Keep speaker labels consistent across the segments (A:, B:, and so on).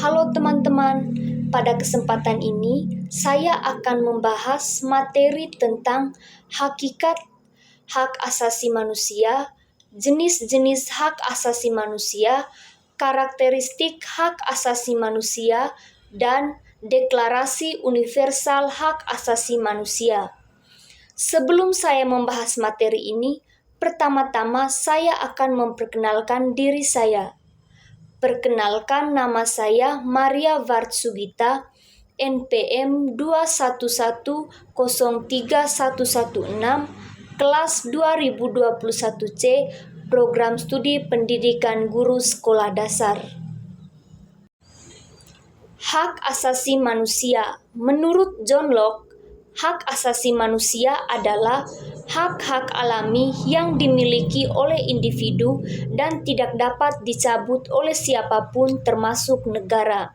A: Halo teman-teman, pada kesempatan ini saya akan membahas materi tentang hakikat hak asasi manusia, jenis-jenis hak asasi manusia, karakteristik hak asasi manusia, dan Deklarasi Universal Hak Asasi Manusia. Sebelum saya membahas materi ini, pertama-tama saya akan memperkenalkan diri saya. Perkenalkan, nama saya Maria Vartsugita, NPM 211031116, kelas 2021C, Program Studi Pendidikan Guru Sekolah Dasar. Hak asasi manusia. Menurut John Locke, hak asasi manusia adalah hak-hak alami yang dimiliki oleh individu dan tidak dapat dicabut oleh siapapun termasuk negara.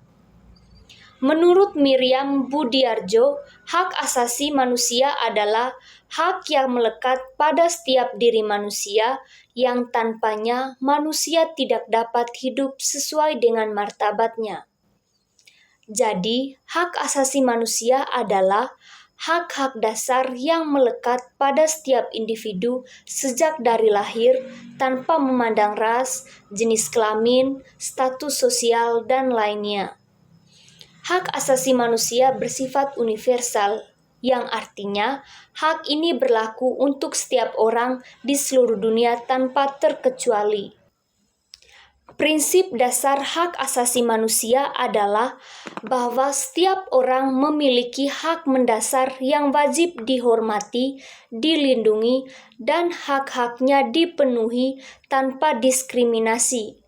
A: Menurut Miriam Budiarjo, hak asasi manusia adalah hak yang melekat pada setiap diri manusia yang tanpanya manusia tidak dapat hidup sesuai dengan martabatnya. Jadi, hak asasi manusia adalah hak-hak dasar yang melekat pada setiap individu sejak dari lahir tanpa memandang ras, jenis kelamin, status sosial, dan lainnya. Hak asasi manusia bersifat universal, yang artinya hak ini berlaku untuk setiap orang di seluruh dunia tanpa terkecuali. Prinsip dasar hak asasi manusia adalah bahwa setiap orang memiliki hak mendasar yang wajib dihormati, dilindungi, dan hak-haknya dipenuhi tanpa diskriminasi.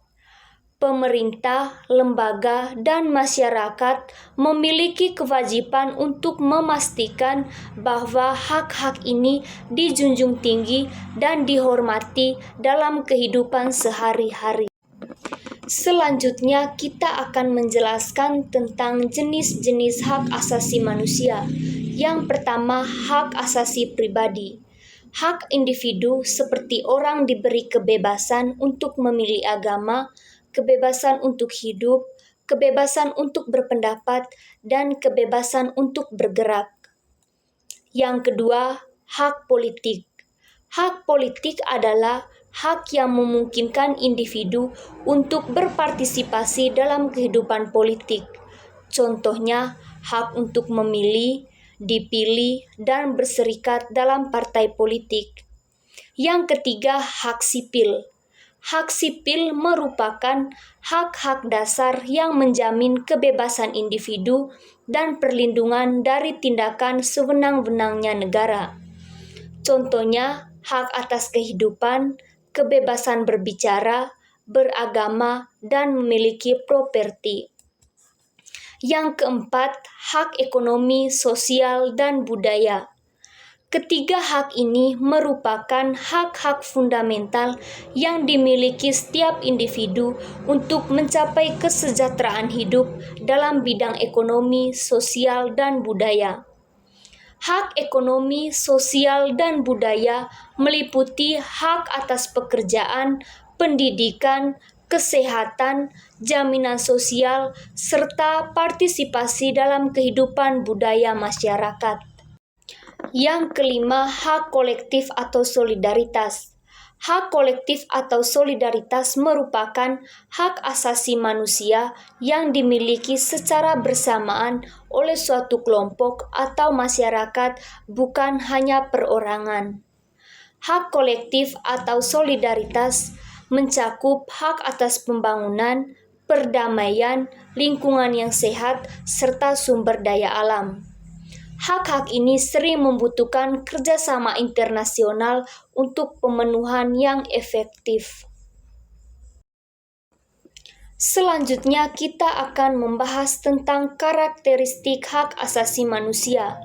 A: Pemerintah, lembaga, dan masyarakat memiliki kewajiban untuk memastikan bahwa hak-hak ini dijunjung tinggi dan dihormati dalam kehidupan sehari-hari. Selanjutnya, kita akan menjelaskan tentang jenis-jenis hak asasi manusia. Yang pertama, hak asasi pribadi. Hak individu seperti orang diberi kebebasan untuk memilih agama, kebebasan untuk hidup, kebebasan untuk berpendapat, dan kebebasan untuk bergerak. Yang kedua, hak politik. Hak politik adalah hak yang memungkinkan individu untuk berpartisipasi dalam kehidupan politik. Contohnya, hak untuk memilih, dipilih, dan berserikat dalam partai politik. Yang ketiga, hak sipil. Hak sipil merupakan hak-hak dasar yang menjamin kebebasan individu dan perlindungan dari tindakan sewenang-wenangnya negara. Contohnya, hak atas kehidupan, kebebasan berbicara, beragama, dan memiliki properti. Yang keempat, hak ekonomi, sosial, dan budaya. Ketiga hak ini merupakan hak-hak fundamental yang dimiliki setiap individu untuk mencapai kesejahteraan hidup dalam bidang ekonomi, sosial, dan budaya. Hak ekonomi, sosial, dan budaya meliputi hak atas pekerjaan, pendidikan, kesehatan, jaminan sosial, serta partisipasi dalam kehidupan budaya masyarakat. Yang kelima, hak kolektif atau solidaritas. Hak kolektif atau solidaritas merupakan hak asasi manusia yang dimiliki secara bersamaan oleh suatu kelompok atau masyarakat, bukan hanya perorangan. Hak kolektif atau solidaritas mencakup hak atas pembangunan, perdamaian, lingkungan yang sehat, serta sumber daya alam. Hak-hak ini sering membutuhkan kerjasama internasional untuk pemenuhan yang efektif. Selanjutnya, kita akan membahas tentang karakteristik hak asasi manusia.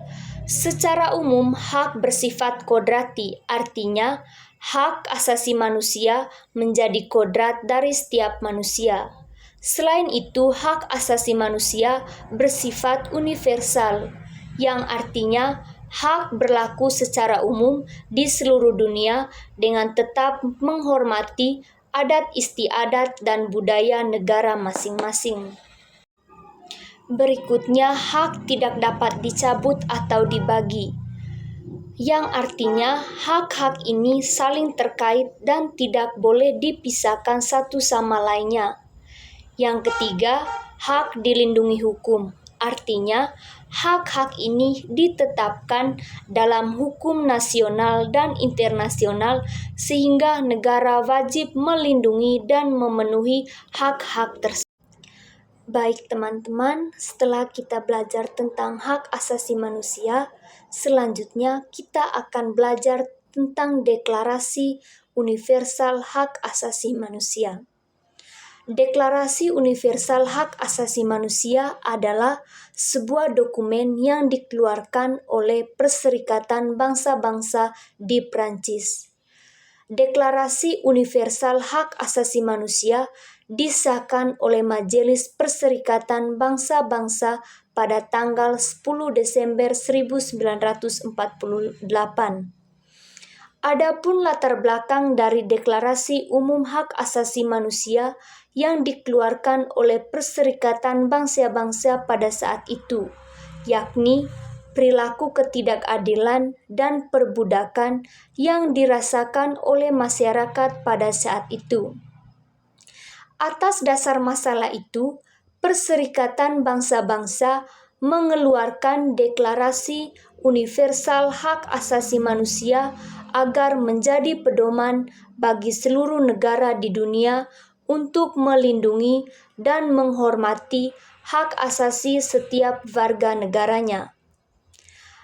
A: Secara umum, hak bersifat kodrati, artinya hak asasi manusia menjadi kodrat dari setiap manusia. Selain itu, hak asasi manusia bersifat universal, yang artinya hak berlaku secara umum di seluruh dunia dengan tetap menghormati adat istiadat dan budaya negara masing-masing. Berikutnya, hak tidak dapat dicabut atau dibagi, yang artinya hak-hak ini saling terkait dan tidak boleh dipisahkan satu sama lainnya. Yang ketiga, hak dilindungi hukum, artinya hak-hak ini ditetapkan dalam hukum nasional dan internasional sehingga negara wajib melindungi dan memenuhi hak-hak tersebut. Baik teman-teman, setelah kita belajar tentang hak asasi manusia, selanjutnya kita akan belajar tentang Deklarasi Universal Hak Asasi Manusia. Deklarasi Universal Hak Asasi Manusia adalah sebuah dokumen yang dikeluarkan oleh Perserikatan Bangsa-Bangsa di Prancis. Deklarasi Universal Hak Asasi Manusia disahkan oleh Majelis Perserikatan Bangsa-Bangsa pada tanggal 10 Desember 1948. Adapun latar belakang dari Deklarasi Umum Hak Asasi Manusia yang dikeluarkan oleh Perserikatan Bangsa-Bangsa pada saat itu, yakni perilaku ketidakadilan dan perbudakan yang dirasakan oleh masyarakat pada saat itu. Atas dasar masalah itu, Perserikatan Bangsa-Bangsa mengeluarkan Deklarasi Universal Hak Asasi Manusia agar menjadi pedoman bagi seluruh negara di dunia untuk melindungi dan menghormati hak asasi setiap warga negaranya.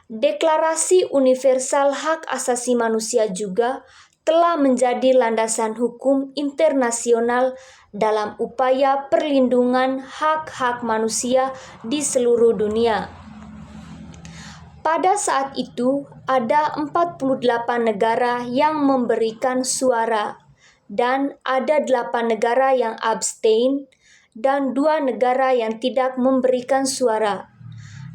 A: Deklarasi Universal Hak Asasi Manusia juga telah menjadi landasan hukum internasional dalam upaya perlindungan hak-hak manusia di seluruh dunia. Pada saat itu, ada 48 negara yang memberikan suara, dan ada 8 negara yang abstain, dan 2 negara yang tidak memberikan suara.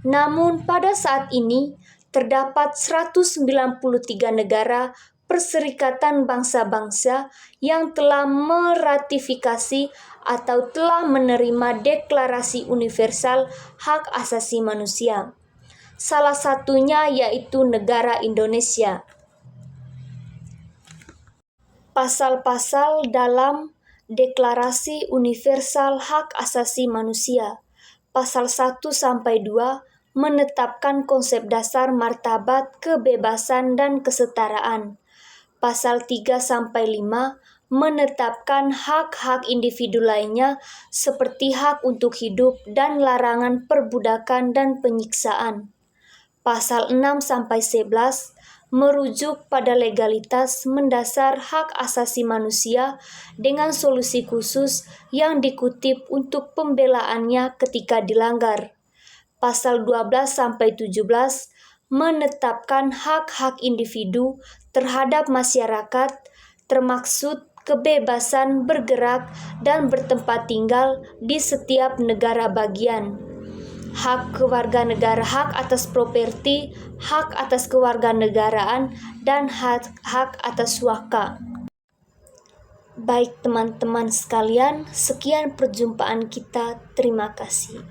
A: Namun pada saat ini, terdapat 193 negara Perserikatan Bangsa-Bangsa yang telah meratifikasi atau telah menerima Deklarasi Universal Hak Asasi Manusia. Salah satunya yaitu negara Indonesia. Pasal-pasal dalam Deklarasi Universal Hak Asasi Manusia. Pasal 1-2 menetapkan konsep dasar martabat, kebebasan, dan kesetaraan. Pasal 3-5 menetapkan hak-hak individu lainnya seperti hak untuk hidup dan larangan perbudakan dan penyiksaan. Pasal 6-11 merujuk pada legalitas mendasar hak asasi manusia dengan solusi khusus yang dikutip untuk pembelaannya ketika dilanggar. Pasal 12-17 menetapkan hak-hak individu terhadap masyarakat, termaksud kebebasan bergerak dan bertempat tinggal di setiap negara bagian. Hak kewarganegaraan, hak atas properti, hak atas kewarganegaraan, dan hak atas waka. Baik teman-teman sekalian, sekian perjumpaan kita. Terima kasih.